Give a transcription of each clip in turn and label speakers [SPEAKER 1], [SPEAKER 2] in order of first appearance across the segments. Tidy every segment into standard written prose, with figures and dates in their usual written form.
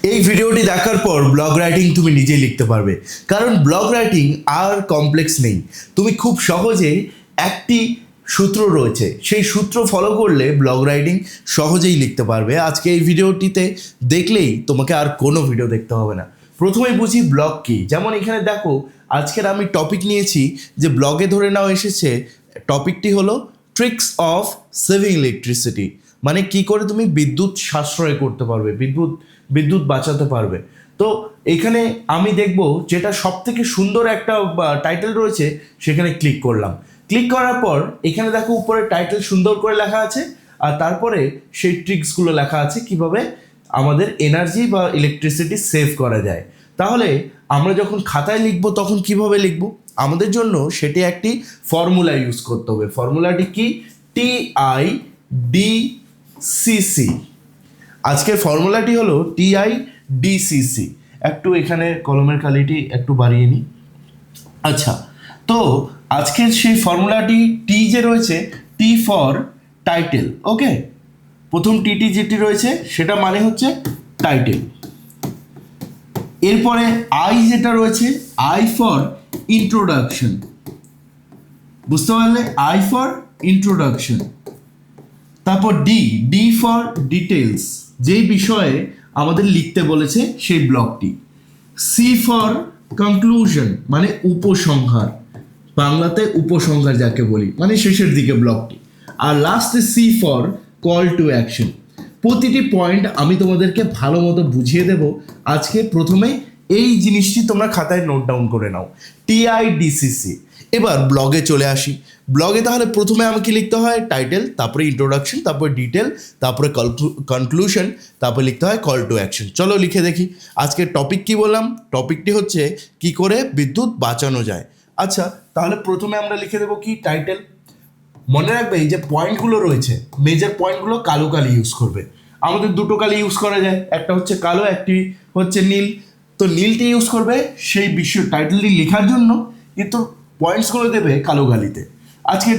[SPEAKER 1] এই ভিডিওটি দেখার পর ব্লগ রাইটিং তুমি নিজেই লিখতে পারবে, কারণ ব্লগ রাইটিং আর কমপ্লেক্স নেই। তুমি খুব সহজে একটি সূত্র রয়েছে, সেই সূত্র ফলো করলে ব্লগ রাইটিং সহজেই লিখতে পারবে। আজকে এই ভিডিওটিতে দেখলেই তোমাকে আর কোনো ভিডিও দেখতে হবে না। প্রথমেই বুঝি ব্লগ কী। যেমন এখানে দেখো, আজকের আমি টপিক নিয়েছি যে ব্লগে ধরে নাও এসেছে, টপিকটি হলো ট্রিক্স অফ সেভিং ইলেকট্রিসিটি, মানে কি করে তুমি বিদ্যুৎ সাশ্রয় করতে পারবে, বিদ্যুৎ বাঁচাতে পারবে। তো এখানে আমি দেখব যেটা সব থেকে সুন্দর একটা টাইটেল রয়েছে, সেখানে ক্লিক করলাম। ক্লিক করার পর এখানে দেখো উপরে টাইটেল সুন্দর করে লেখা আছে, আর তারপরে সেই ট্রিক্সগুলো লেখা আছে কিভাবে আমাদের এনার্জি বা ইলেকট্রিসিটি সেভ করা যায়। তাহলে আমরা যখন খাতায় লিখবো তখন কিভাবে লিখবো, আমাদের জন্য সেটি একটি ফর্মুলা ইউজ করতে হবে। ফর্মুলাটি কি? TIDCC। আজকের ফর্মুলাটি হলো TIDCC। একটু এখানে কলমের কালিটি একটু বাড়িয়ে নিই। আচ্ছা, তো আজকের সেই ফর্মুলাটি টি যে রয়েছে, টি ফর টাইটেল। ওকে, প্রথম টিটি যেটি রয়েছে সেটা মানে হচ্ছে টাইটেল। এরপরে আই যেটা রয়েছে, আই ফর ইন্ট্রোডাকশন। বুঝতে পারলে? I for introduction. তারপর ডি ফর ডিটেলস, যেই বিষয়ে আমাদের লিখতে বলেছে সেই ব্লকটি। সি ফর কনক্লুশন, মানে উপসংহার, বাংলাতে উপসংহার যাকে বলি, মানে শেষের দিকে ব্লকটি। আর লাস্টে C for call to action. প্রতিটি পয়েন্ট আমি তোমাদেরকে ভালো মতো বুঝিয়ে দেব আজকে। প্রথমে এই জিনিসটি তোমরা খাতায় নোট ডাউন করে নাও, TIDCC। এবার ব্লগে চলে আসি। ব্লগে তাহলে প্রথমে আমাকে লিখতে হয় টাইটেল, তারপরে ইন্ট্রোডাকশন, তারপরে ডিটেল, তারপরে কনক্লুশন, তারপরে লিখতে হয় কল টু অ্যাকশন। চলো লিখে দেখি। আজকের টপিক কি বললাম? টপিকটি হচ্ছে কি করে বিদ্যুৎ বাঁচানো যায়। আচ্ছা, তাহলে প্রথমে আমরা লিখে দেবো কি? টাইটেল। মনে রাখবে এই যে পয়েন্টগুলো রয়েছে, মেজর পয়েন্টগুলো কালো কালি ইউজ করবে। আমাদের দুটো কালি ইউজ করা যায়, একটা হচ্ছে কালো, একটি হচ্ছে নীল। তো নীলটি ইউজ করবে সেই বিষয় টাইটেলটি লেখার জন্য, কিন্তু পয়েন্টসগুলো দেবে কালো কালিতে। আজকের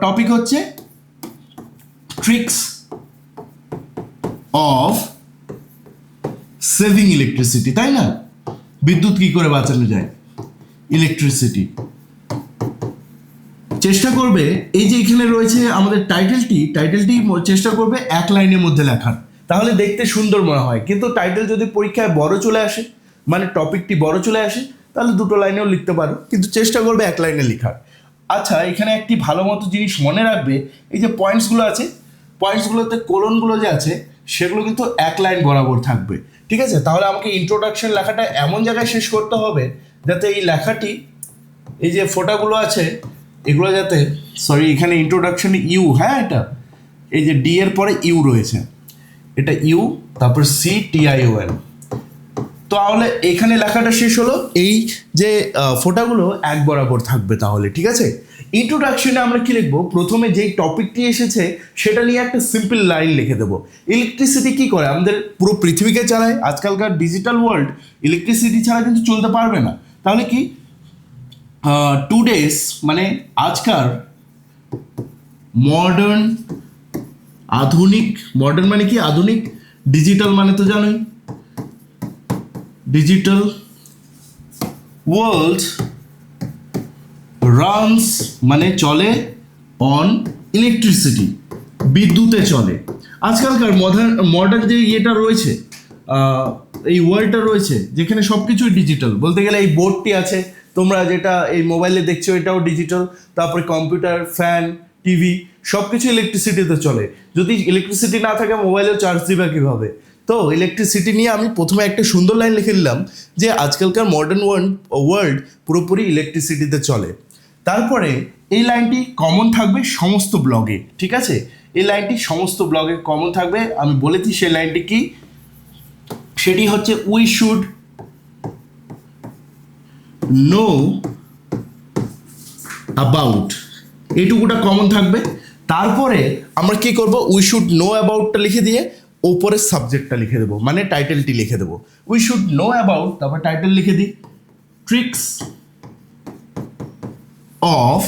[SPEAKER 1] টপিক হচ্ছে ট্রিক্স অফ সেভিং ইলেকট্রিসিটি, তাই না? বিদ্যুৎ কি করে বাঁচানো যায়, ইলেকট্রিসিটি। চেষ্টা করবে এই যে এখানে রয়েছে আমাদের টাইটেলটি চেষ্টা করবে এক লাইনের মধ্যে লেখার, তাহলে দেখতে সুন্দর মনে হয়। কিন্তু টাইটেল যদি পরীক্ষায় বড় চলে আসে, মানে টপিকটি বড় চলে আসে, তাহলে দুটো লাইনেও লিখতে পারো, কিন্তু চেষ্টা করবে এক লাইনে লেখার। আচ্ছা, এখানে একটি ভালো মতো জিনিস মনে রাখবে, এই যে পয়েন্টসগুলো আছে, পয়েন্টসগুলোতে কোলনগুলো যে আছে সেগুলো কিন্তু এক লাইন বরাবর থাকবে, ঠিক আছে? তাহলে আমাকে ইন্ট্রোডাকশন লেখাটা এমন জায়গায় শেষ করতে হবে যাতে এই লেখাটি, এই যে ফোঁটাগুলো আছে এগুলো যাতে, সরি এখানে ইন্ট্রোডাকশন ইউ, হ্যাঁ এটা এই যে ডি এর পরে ইউ রয়েছে, এটা ইউ, তারপর CTION। তাহলে এখানে লেখাটা শেষ হলো, এই যে ফোঁটাগুলো এক বরাবর থাকবে। তাহলে ঠিক আছে। ইন্ট্রোডাকশনে আমরা কি লিখবো? প্রথমে যেই টপিকটি এসেছে সেটা নিয়ে একটা সিম্পল লাইন লিখে দেবো। ইলেকট্রিসিটি কি করে? আমাদের পুরো পৃথিবীকে চালায়। আজকালকার ডিজিটাল ওয়ার্ল্ড ইলেকট্রিসিটি ছাড়া কিন্তু চলতে পারবে না। তাহলে কি টুডেস মানে আজকার মডার্ন মানে কি? আধুনিক। ডিজিটাল মানে তো জানোই, ডিজিটাল ওয়ার্ল্ড রানস মানে চলে অন ইলেকট্রিসিটি, বিদ্যুতে চলে। আজকালকার মডার্ন যে ইয়েটা রয়েছে, এই ওয়ার্ল্ডটা রয়েছে যেখানে সব কিছুই ডিজিটাল। বলতে গেলে এই বোর্ডটি আছে, তোমরা যেটা এই মোবাইলে দেখছো এটাও ডিজিটাল। তারপরে কম্পিউটার, ফ্যান, টিভি সব কিছু ইলেকট্রিসিটিতে চলে। যদি ইলেকট্রিসিটি না থাকে মোবাইলেও চার্জ দিবা কীভাবে? তো ইলেকট্রিসিটি নিয়ে আমি প্রথমে একটা সুন্দর লাইন লিখে নিলাম যে আজকালকার মডার্ন ওয়ার্ল্ড পুরোপুরি ইলেকট্রিসিটিতে চলে। তারপরে এই লাইনটি কমন থাকবে সমস্ত ব্লগে, ঠিক আছে? এই লাইনটি সমস্ত ব্লগে কমন থাকবে। আমি বলেছি সেই লাইনটি কি, সেটি হচ্ছে উই শুড নো অ্যাবাউট, এইটুকুটা কমন থাকবে। তারপরে আমরা কি করব? উই শুড নো অ্যাবাউটটা লিখে দিয়ে ওপরে সাবজেক্টটা লিখে দেবো, মানে টাইটেলটি লিখে দেবো। উই শুড নো অ্যাবাউট, তারপর টাইটেল লিখে দিই tricks of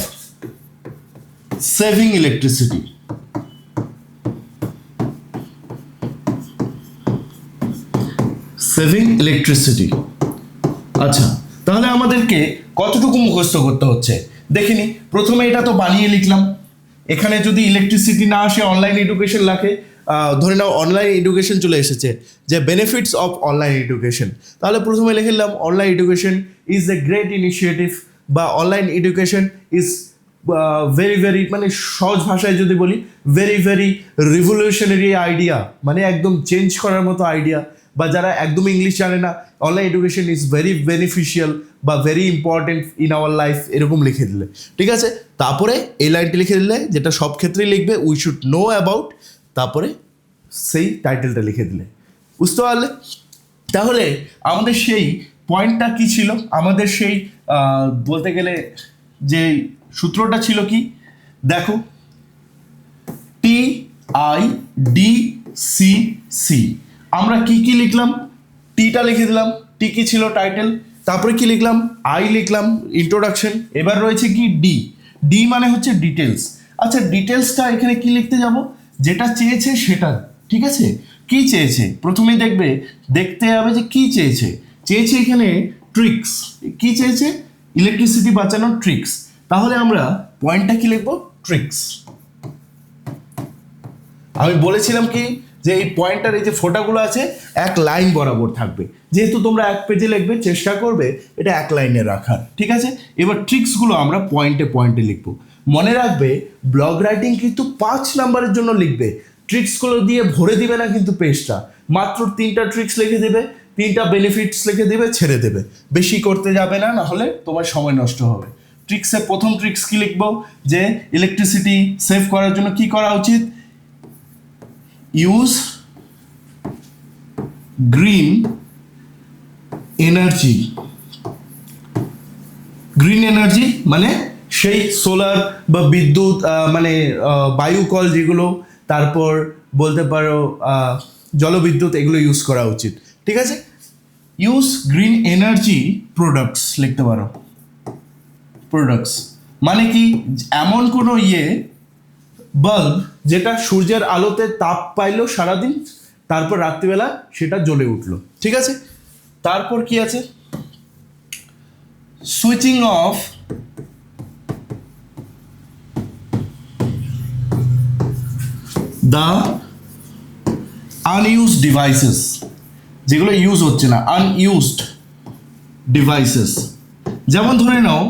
[SPEAKER 1] saving electricity. Saving electricity. আচ্ছা, তাহলে আমাদেরকে কতটুকু মুখস্থ করতে হচ্ছে দেখিনি। প্রথমে এটা তো বানিয়ে লিখলাম, এখানে যদি ইলেকট্রিসিটি না আসে অনলাইন এডুকেশন লাগে, ধরে নাও অনলাইন এডুকেশন চলে এসেছে, যে বেনিফিটস অফ অনলাইন এডুকেশন, তাহলে প্রথমে লিখে নিলাম online education is a great initiative, বা online education is very very, মানে সহজ ভাষায় যদি বলি, ভেরি ভেরি রিভলিউশনারি আইডিয়া, মানে একদম চেঞ্জ করার মতো আইডিয়া। বা যারা একদম ইংলিশ জানে না, online education is very beneficial বা very important in our life, এরকম লিখে দিলে ঠিক আছে। তারপরে এই লাইনটি লিখে দিলে, যেটা সব ক্ষেত্রেই লিখবে, উই শুড নো অ্যাবাউট, তারপরে সেই টাইটেলটা লিখে দিলে। বুঝতে পারলে? তাহলে আমাদের সেই পয়েন্টটা কি ছিল, আমাদের সেই বলতে গেলে যে সূত্রটা ছিল কি, দেখো, TIDCC। আমরা কি কি লিখলাম, টিটা লিখে দিলাম, টি কি ছিল টাইটেল, তারপরে কি লিখলাম, আই লিখলাম ইন্ট্রোডাকশন। এবার রয়েছে কি ডি, ডি মানে হচ্ছে ডিটেলস। আচ্ছা, ডিটেলসটা এখানে কি লিখতে যাব, যেটা চেয়েছে সেটা, ঠিক আছে। কি চেয়েছে প্রথমেই দেখতে হবে যে কি চেয়েছে। চেয়েছে এখানে ট্রিক্স, কি চেয়েছে, ইলেকট্রিসিটি বাঁচানোর ট্রিক্স। তাহলে আমরা পয়েন্টটা কি লিখবো, ট্রিক্স। আমি বলেছিলাম কি, যে এই পয়েন্টার এই যে ফোঁটাগুলো আছে এক লাইন বরাবর থাকবে, যেহেতু তোমরা এক পেজে লিখবে, চেষ্টা করবে এটা এক লাইনে রাখার, ঠিক আছে। এবার ট্রিক্সগুলো আমরা পয়েন্টে পয়েন্টে লিখবো। মনে রাখবে, ব্লগ রাইটিং কিন্তু 5 নাম্বারের জন্য লিখবে, ট্রিক্সগুলো দিয়ে ভরে দিবে না কিন্তু পেজটা। মাত্র 3টা ট্রিক্স লিখে দেবে, 3টা বেনিফিটস লিখে দেবে, ছেড়ে দেবে, বেশি করতে যাবে না, নাহলে তোমার সময় নষ্ট হবে। ট্রিক্সে প্রথম ট্রিক্স কি লিখবো, যে ইলেকট্রিসিটি সেভ করার জন্য কি করা উচিত, use green energy. Green energy মানে সেই সোলার বা বিদ্যুৎ, মানে বায়ু কল যেগুলো, তারপর বলতে পারো জলবিদ্যুৎ, এগুলো ইউজ করা উচিত, ঠিক আছে। ইউজ গ্রিন এনার্জি প্রোডাক্টস লিখতে পারো। প্রোডাক্টস মানে কি, এমন কোনো বাল্ব যেটা সূর্যের আলোতে তাপ পাইলো সারাদিন, তারপর রাত্রিবেলা সেটা জ্বলে উঠলো, ঠিক আছে। তারপর কি আছে, switching off the unused devices, যেগুলো ইউজ হচ্ছে না, আনইউজড ডিভাইসেস। যেমন ধরে নাও,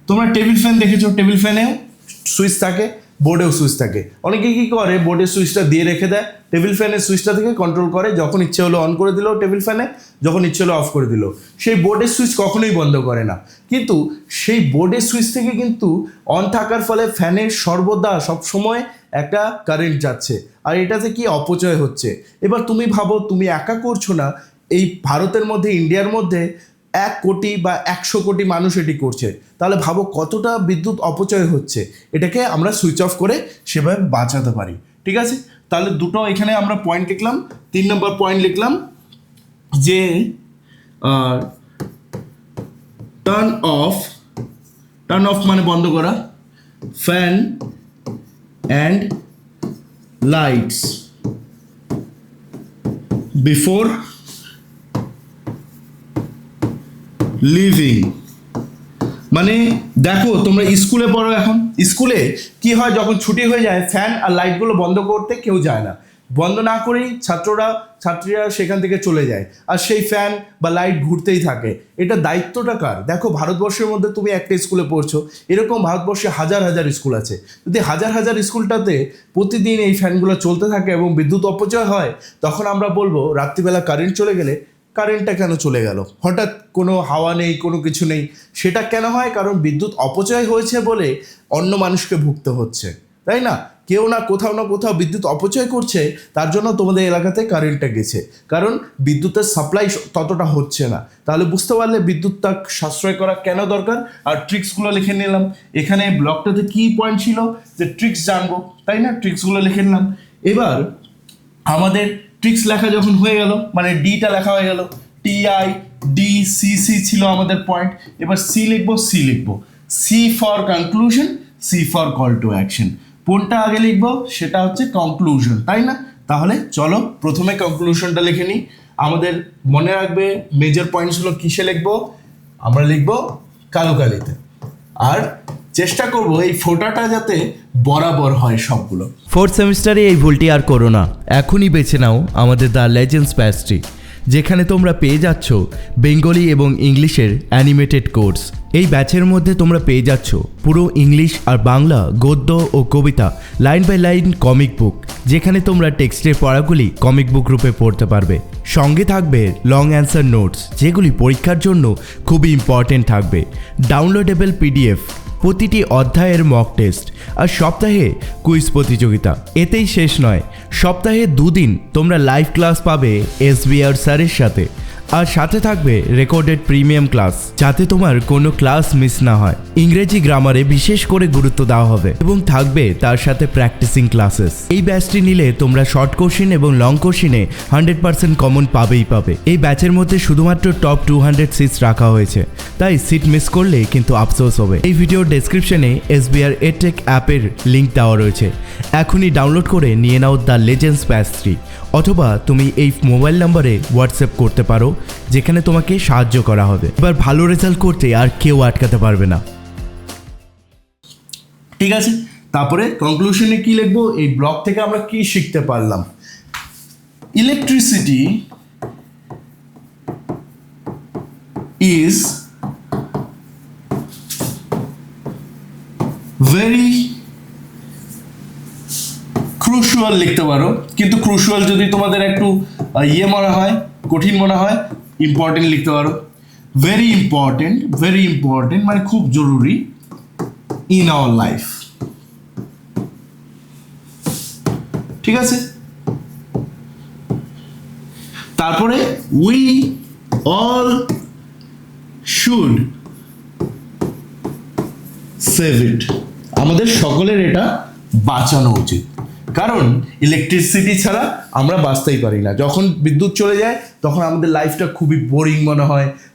[SPEAKER 1] তোমরা টেবিল ফ্যান দেখেছো, টেবিল ফ্যানেও সুইচ থাকে, বোর্ডেও সুইচ থাকে। অনেকে কী করে, বোর্ডের সুইচটা দিয়ে রেখে দেয়, টেবিল ফ্যানের সুইচটা থেকে কন্ট্রোল করে, যখন ইচ্ছে হলো অন করে দিল টেবিল ফ্যানে, যখন ইচ্ছে হলো অফ করে দিল। সেই বোর্ডের সুইচ কখনোই বন্ধ করে না, কিন্তু সেই বোর্ডের সুইচ থেকে কিন্তু অন থাকার ফলে ফ্যানের সর্বদা সবসময় একটা কারেন্ট যাচ্ছে, আর এটাতে কি অপচয় হচ্ছে। এবার তুমি ভাবো, তুমি একা করছো না, এই ভারতের মধ্যে, ইন্ডিয়ার মধ্যে 1 কোটি বা 100 কোটি মানুষ এটি করছে। তাহলে ভাবো কতটা বিদ্যুৎ অপচয় হচ্ছে, এটাকে আমরা সুইচ অফ করে সেভাবে বাঁচাতে পারি, ঠিক আছে। তাহলে দুটো এখানে আমরা পয়েন্ট লিখলাম। 3 নম্বর পয়েন্ট লিখলাম যে টার্ন অফ মানে বন্ধ করা, fan and lights before living. মানে দেখো, তোমরা স্কুলে পড়ো, এখন স্কুলে কি হয়, যখন ছুটি হয়ে যায় ফ্যান আর লাইটগুলো বন্ধ করতে কেউ যায় না, বন্ধ না করেই ছাত্রীরা সেখান থেকে চলে যায়, আর সেই ফ্যান বা লাইট ঘুরতেই থাকে। এটা দায়িত্বটা কার? দেখো, ভারতবর্ষের মধ্যে তুমি একটা স্কুলে পড়ছো, এরকম ভারতবর্ষে হাজার হাজার স্কুল আছে। যদি হাজার হাজার স্কুলটাতে প্রতিদিন এই ফ্যানগুলো চলতে থাকে এবং বিদ্যুৎ অপচয় হয়, তখন আমরা বলবো রাত্রিবেলা কারেন্ট চলে গেলে, কারেন্টটা কেন চলে গেল, হঠাৎ কোনো হাওয়া নেই, কোনো কিছু নেই, সেটা কেন হয়? কারণ বিদ্যুৎ অপচয় হয়েছে বলে অন্য মানুষকে ভুগতে হচ্ছে, তাই না? কেউ না কোথাও বিদ্যুৎ অপচয় করছে, তার জন্য তোমাদের এলাকাতে কারেন্টটা গেছে, কারণ বিদ্যুতের সাপ্লাই ততটা হচ্ছে না। তাহলে বুঝতে পারলে বিদ্যুৎটা সাশ্রয় করা কেন দরকার। আর ট্রিক্সগুলো লিখে নিলাম, এখানে ব্লকটাতে কি পয়েন্ট ছিল, যে ট্রিক্স জানবো, তাই না? ট্রিক্সগুলো লিখে নিলাম। এবার আমাদের ট্রিক্স লেখা যখন হয়ে গেল, মানে ডিটা লেখা হয়ে গেল, TIDCC ছিল আমাদের পয়েন্ট। এবার সি লিখবো, C for conclusion, C for call to action. কোনটা আগে লিখবো? সেটা হচ্ছে কনক্লুশন, তাই না? তাহলে চলো প্রথমে কনক্লুশনটা লিখে নিই। আমাদের মনে রাখবে মেজর পয়েন্টসগুলো কিসে লিখবো, আমরা লিখবো কালো কালিতে, আর চেষ্টা করব এই ফোঁটাটা যাতে বরাবর হয় সবগুলো।
[SPEAKER 2] ফোর্থ সেমিস্টারে এই ভুলটি আর করো না, এখনই বেছে নাও আমাদের দ্য লেজেন্ডস ব্যাচটি, যেখানে তোমরা পেয়ে যাচ্ছ বেঙ্গলি এবং ইংলিশের অ্যানিমেটেড কোর্স। এই ব্যাচের মধ্যে তোমরা পেয়ে যাচ্ছ পুরো ইংলিশ আর বাংলা গদ্য ও কবিতা line by line comic book, যেখানে তোমরা টেক্সটের পড়াগুলি কমিক বুক রূপে পড়তে পারবে। সঙ্গে থাকবে লং অ্যান্সার নোটস, যেগুলি পরীক্ষার জন্য খুবই ইম্পর্টেন্ট থাকবে, ডাউনলোডেবল পিডিএফ, প্রতিটি অধ্যায়ের মক টেস্ট, আর সপ্তাহে কুইজ প্রতিযোগিতা। এতেই শেষ নয়, সপ্তাহে 2 দিন তোমরা লাইভ ক্লাস পাবে SBR স্যারের সাথে, আর সাথে থাকবে রেকর্ডেড প্রিমিয়াম ক্লাস, যাতে তোমার কোনো ক্লাস মিস না হয়। ইংরেজি গ্রামারে বিশেষ করে গুরুত্ব দেওয়া হবে এবং থাকবে তার সাথে প্র্যাকটিসিং ক্লাসেস। এই ব্যাচটি নিলে তোমরা শর্ট কোশ্চিন এবং লং কোশ্চিনে 100% কমন পাবেই পাবে। এই ব্যাচের মধ্যে শুধুমাত্র টপ 200 সিটস রাখা হয়েছে, তাই সিট মিস করলে কিন্তু আফসোস হবে। এই ভিডিওর ডেসক্রিপশনে SBR EdTech অ্যাপের লিঙ্ক দেওয়া রয়েছে, এখনই ডাউনলোড করে নিয়ে নাও দ্য লেজেন্ডস ব্যাচ 3, অথবা তুমি এই মোবাইল নাম্বারে হোয়াটসঅ্যাপ করতে পারো, যেখানে তোমাকে সাহায্য করা হবে। এবার ভালো রেজাল্ট করতে আর কেউ আটকাতে পারবে না।
[SPEAKER 1] ঠিক আছে, তারপরে কনক্লুশনে কি লিখবো, এই ব্লগ থেকে আমরা কি শিখতে পারলাম। ইলেকট্রিসিটি ইজ ভেরি ক্রুশিয়াল লিখতে পারো, কিন্তু ক্রুশিয়াল যদি তোমাদের একটু মনে হয়, কঠিন মনে হয়, ইম্পর্টেন্ট লিখতে পারো। ভেরি ইম্পর্টেন্ট মানে খুব জরুরি ইন আওয়ার লাইফ। ঠিক আছে, তারপরে we all should save it, আমাদের সকলের এটা বাঁচানো উচিত, কারণ ইলেকট্রিসিটি ছাড়া আমরা বাঁচতেই পারি না। যখন বিদ্যুৎ চলে যায় তখন আমাদের লাইফটা খুবই বোরিং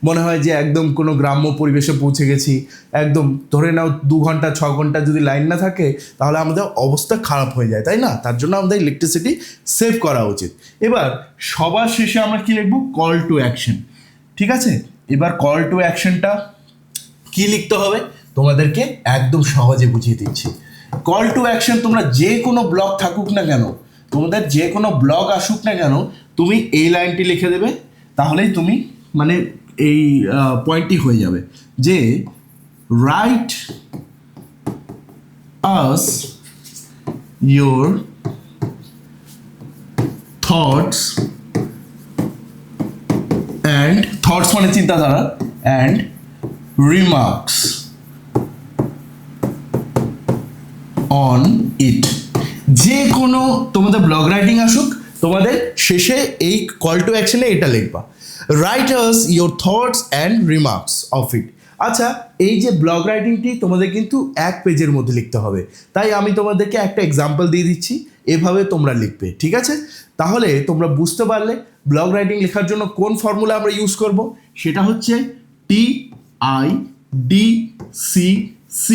[SPEAKER 1] মনে হয় যে একদম কোনো গ্রাম্য পরিবেশে পৌঁছে গেছি। একদম ধরে নাও 2 ঘন্টা 6 ঘন্টা যদি লাইন না থাকে তাহলে আমাদের অবস্থা খারাপ হয়ে যায়, তাই না? তার জন্য আমাদের ইলেকট্রিসিটি সেভ করা উচিত। এবার সবার শেষে আমরা কি লিখবো, কল টু অ্যাকশন। ঠিক আছে, এবার কল টু অ্যাকশনটা কি লিখতে হবে তোমাদেরকে একদম সহজে বুঝিয়ে দিচ্ছি। কল টু অ্যাকশন, তোমরা যে কোনো ব্লগ থাকুক না কেন, তোমাদের যে কোনো ব্লগ আসুক না কেন, তুমি এই লাইনটি লিখে দেবে, তাহলেই তুমি মানে এই পয়েন্টটি হয়ে যাবে যে right us your thoughts and thoughts মানে চিন্তাধারা, অ্যান্ড রিমার্কস অন ইট। যে কোনো তোমাদের ব্লগ রাইটিং আসুক, তোমাদের শেষে এই কল টু অ্যাকশনে এটা লিখবা, right us your thoughts and remarks of it. আচ্ছা, এই যে ব্লগ রাইটিংটি তোমাদের কিন্তু 1 পেজের মধ্যে লিখতে হবে, তাই আমি তোমাদেরকে একটা এক্সাম্পল দিয়ে দিচ্ছি, এভাবে তোমরা লিখবে। ঠিক আছে, তাহলে তোমরা বুঝতে পারলে ব্লগ রাইটিং লেখার জন্য কোন ফর্মুলা আমরা ইউজ করব। সেটা হচ্ছে TIDCC,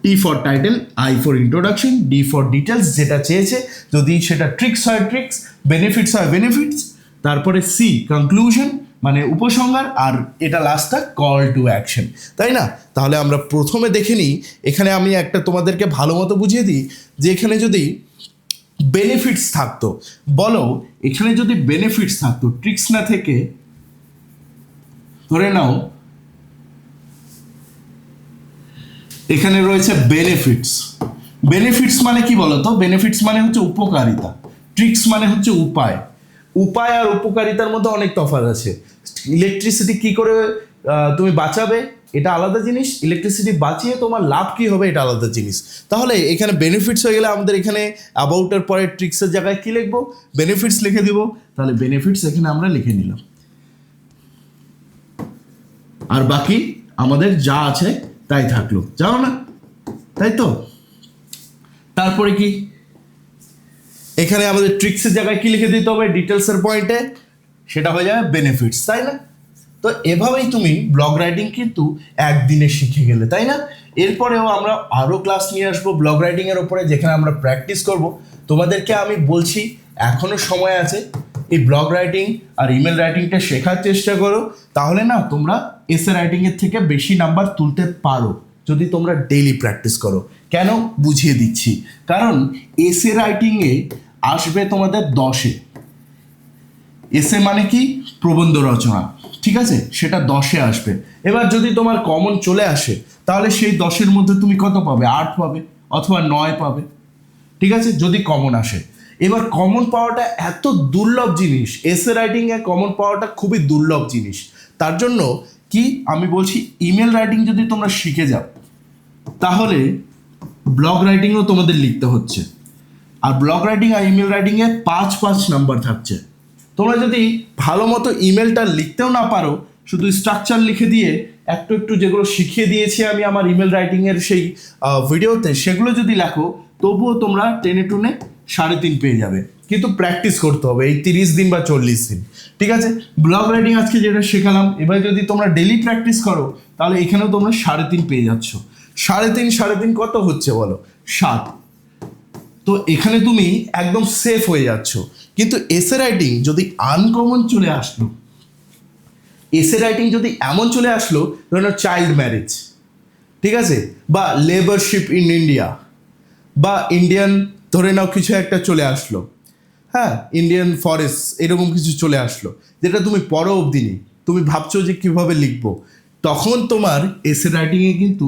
[SPEAKER 1] T for title, I for introduction, D for details, যেটা চেয়েছে, যদি সেটা ট্রিক্স হয় ট্রিক্স, বেনিফিটস হয় বেনিফিটস, তারপরে C কনক্লুশন মানে উপসংহার, আর এটা লাস্টটা কল টু অ্যাকশন, তাই না? তাহলে আমরা প্রথমে দেখে নিই, এখানে আমি একটা তোমাদেরকে ভালো মতো বুঝিয়ে দিই যে এখানে যদি বেনিফিটস থাকতো, বলো এখানে যদি বেনিফিটস থাকতো, ট্রিক্স না থেকে ধরে নাও এখানে রয়েছে বেনিফিটস মানে কি বলতো, বেনিফিটস মানে হচ্ছে উপকারিতা, ট্রিক্স মানে হচ্ছে উপায় আর উপকারিতার মধ্যে অনেক তফাৎ আছে। ইলেকট্রিসিটি কি করে তুমি বাঁচাবে এটা আলাদা জিনিস, ইলেকট্রিসিটি বাঁচিয়ে তোমার লাভ কি হবে এটা আলাদা জিনিস। তাহলে এখানে বেনিফিটস হয়ে গেলে আমাদের এখানে অ্যাবাউটের পরে ট্রিক্সের জায়গায় কি লিখবো, বেনিফিটস লিখে দিব। তাহলে বেনিফিটস এখানে আমরা লিখে নিলাম, আর বাকি আমাদের যা আছে তাই থাকলো, জানো না, তাই তো? তারপরে কি এখানে আমাদের ট্রিক্সের জায়গায় কি লিখে দিতে হবে, ডিটেলসের পয়েন্টে, সেটা হয়ে যাবে বেনিফিটস, তাই না? তো এভাবেই তুমি ব্লগ রাইটিং কিন্তু একদিনে শিখে গেলে, তাই না? এরপরেও আমরা আরও ক্লাস নিয়ে আসবো ব্লগ রাইটিংয়ের ওপরে, যেখানে আমরা প্র্যাকটিস করব। তোমাদেরকে আমি বলছি এখনও সময় আছে, এই ব্লগ রাইটিং আর ইমেল রাইটিংটা শেখার চেষ্টা করো, তাহলে না তোমরা এসে রাইটিংয়ের থেকে বেশি নাম্বার তুলতে পারো যদি তোমরা ডেইলি প্র্যাকটিস করো। কেন বুঝিয়ে দিচ্ছি, কারণ এসে রাইটিংয়ে আসবে তোমাদের 10-এ। এসে মানে কি, প্রবন্ধ রচনা, ঠিক আছে, সেটা 10-এ আসবে। এবার যদি তোমার কমন চলে আসে তাহলে সেই 10-এর মধ্যে তুমি কত পাবে, 8 পাবে অথবা 9 পাবে, ঠিক আছে, যদি কমন আসে। এবার কমন পাওয়াটা এত দুর্লভ জিনিস, এসে রাইটিংয়ে কমন পাওয়াটা খুবই দুর্লভ জিনিস। তার জন্য কি আমি বলছি, ইমেল রাইটিং যদি তোমরা শিখে যাও তাহলে ব্লগ রাইটিংও তোমাদের লিখতে হচ্ছে। আর ব্লগ রাইটিং আর ইমেল রাইটিংয়ে 5 নাম্বার থাকছে। তোমরা যদি ভালো মতো ইমেলটা লিখতেও না পারো, শুধু স্ট্রাকচার লিখে দিয়ে একটু একটু যেগুলো শিখিয়ে দিয়েছি আমি আমার ইমেল রাইটিংয়ের সেই ভিডিওতে, সেগুলো যদি লেখো তবুও তোমরা টেনে টুনে 3.5 পেয়ে যাবে। কিন্তু প্র্যাকটিস করতে হবে এই 30 দিন বা 40 দিন, ঠিক আছে। ব্লগ রাইটিং আজকে যেটা শেখালাম, এবার যদি তোমরা ডেলি প্র্যাকটিস করো তাহলে এখানেও তোমরা 3.5 পেয়ে যাচ্ছ। 3.5 কত হচ্ছে বলো, 7। তো এখানে তুমি একদম সেফ হয়ে যাচ্ছ। কিন্তু এসে রাইটিং যদি আনকমন চলে আসলো, এসে রাইটিং যদি এমন চলে আসলো, ধরো চাইল্ড ম্যারেজ, ঠিক আছে, বা লেবারশিপ ইন ইন্ডিয়া, বা ইন্ডিয়ান ধরে নাও কিছু একটা চলে আসলো, হ্যাঁ, ইন্ডিয়ান ফরেস্ট, এরকম কিছু চলে আসলো যেটা তুমি পড়ো অবধি নেই, তুমি ভাবছো যে কীভাবে লিখবো, তখন তোমার এসে রাইটিংয়ে কিন্তু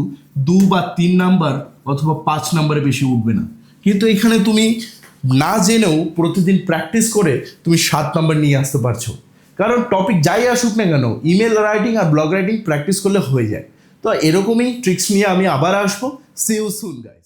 [SPEAKER 1] 2 বা 3 নাম্বার অথবা 5 নাম্বারে বেশি উঠবে না। কিন্তু এখানে তুমি না জেনেও প্রতিদিন প্র্যাকটিস করে তুমি 7 নাম্বার নিয়ে আসতে পারছো। কারণ টপিক যাই আসুক না কেন, ইমেল রাইটিং আর ব্লগ রাইটিং প্র্যাকটিস করলে হয়ে যায়। তো এরকমই ট্রিক্স নিয়ে আমি আবার আসবো। See you soon guys.